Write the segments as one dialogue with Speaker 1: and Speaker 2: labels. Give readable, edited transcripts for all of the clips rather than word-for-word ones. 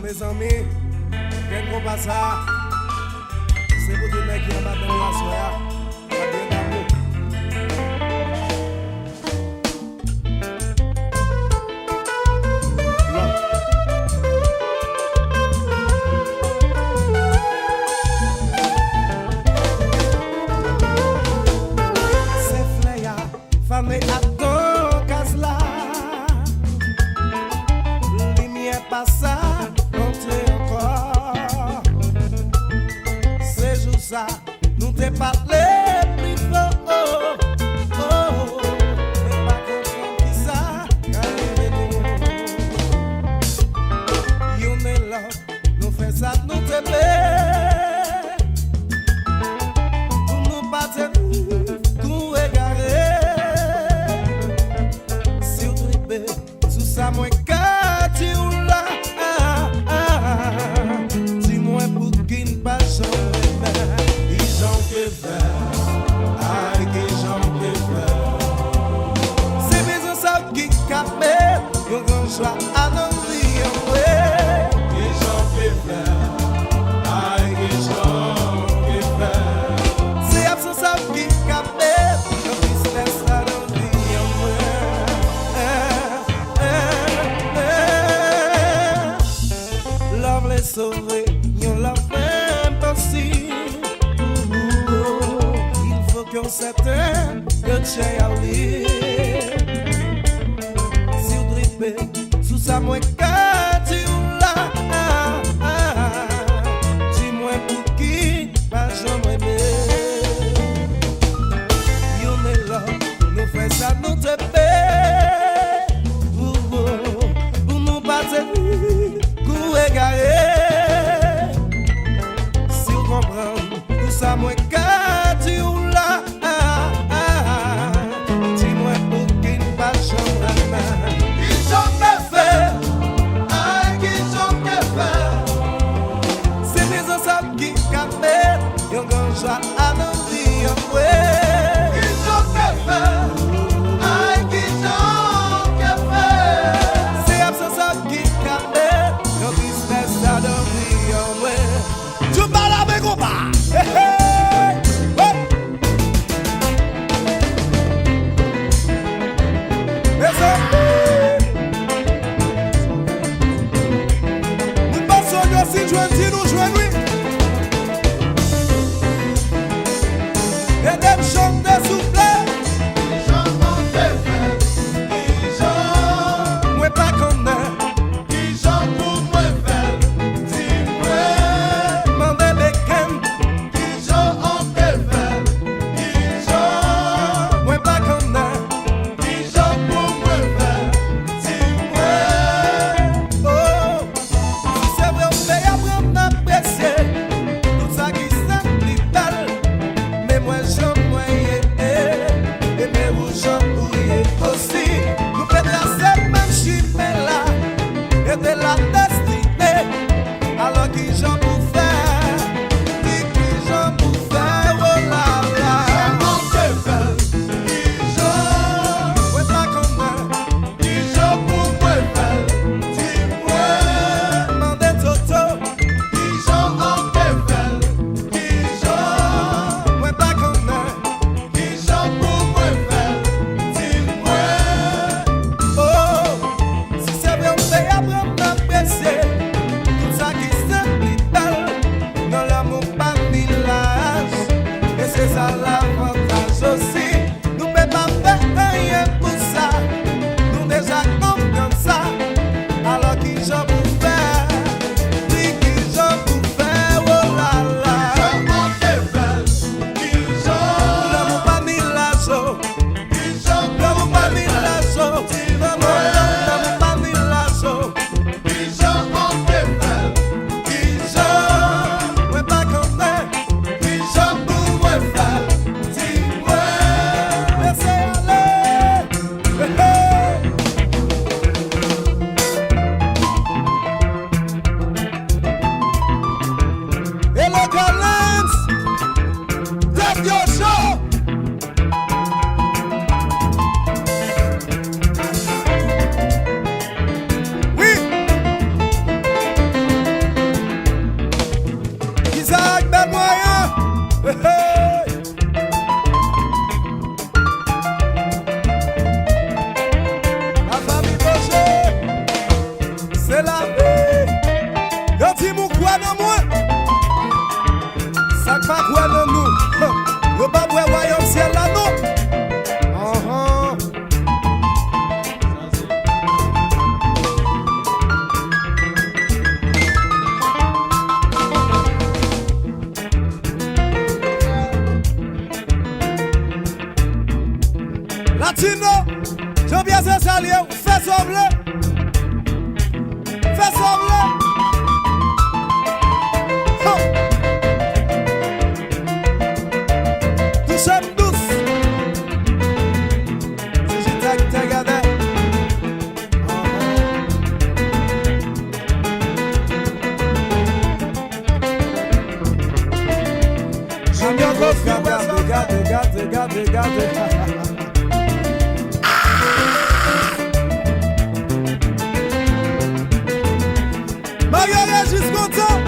Speaker 1: mes amis, quel qu'on passe ça, c'est pour tout le monde qui est en bas de la soirée, ça vient d'amour.
Speaker 2: Famé à ton casse là, lumière pas ça, monter encore. C'est juste ça, nous t'ai parlé plus fort. Oh, oh, mais pas comprendre qui ça, carrément. You me love, nous fait ça, nous t'ai plaît. Pour nous partir, nous égarer. Sa mwen ka ti ou la dis-moi pour qui ne pas jamais ils ont que faire aïe qu'ils ont que faire c'est besoin ça qui capte yon grand choix à nos vies ils ont que faire aïe qu'ils ont que faire c'est absence ça qui capte yon business à nos vies sauver, yon la fait impossible. Il faut qu'on s'attende que tu à lire. Si vous drippez sous sa moins tu là. Dis-moi pour qui, pas jamais yon est là, nous fait ça, nous te paie. Pour nous battre, coup égaré. Tout ça moi qu'à tu là dis-moi pour qui ne pas jamais ils ont fait
Speaker 1: Latino, Jean-Pierre Salier, fais sembler. Fais sembler. Oh. Touche-moi douce. Si j'ai t'as gardé. Regarde. Marguerite jusqu'au temps.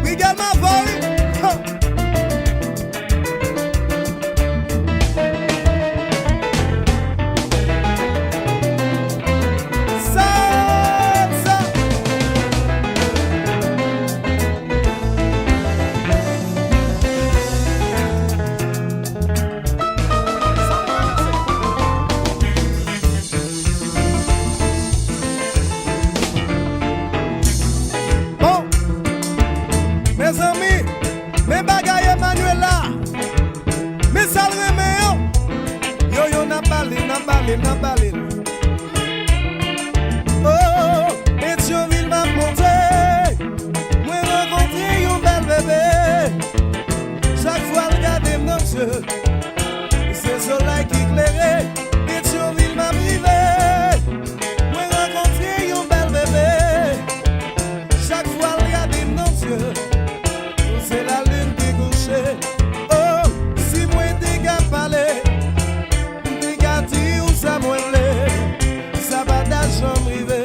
Speaker 1: Miguel Mavori. Mes amis, mes bagailles Emmanuela, mes salves meilleurs, yo n'a balé. Oh, Pétionville m'a monté, moi rencontré un bel bébé. Chaque fois regarder mon yeux, c'est le soleil qui éclairait. Pétionville m'a privé, moi rencontré un bel bébé. Chaque fois regarder mon yeux, c'est la lune qui couchait. Oh, si moi t'es qu'à parler, t'es qu'à dire où ça m'ouelait, ça va ta chambre rivée.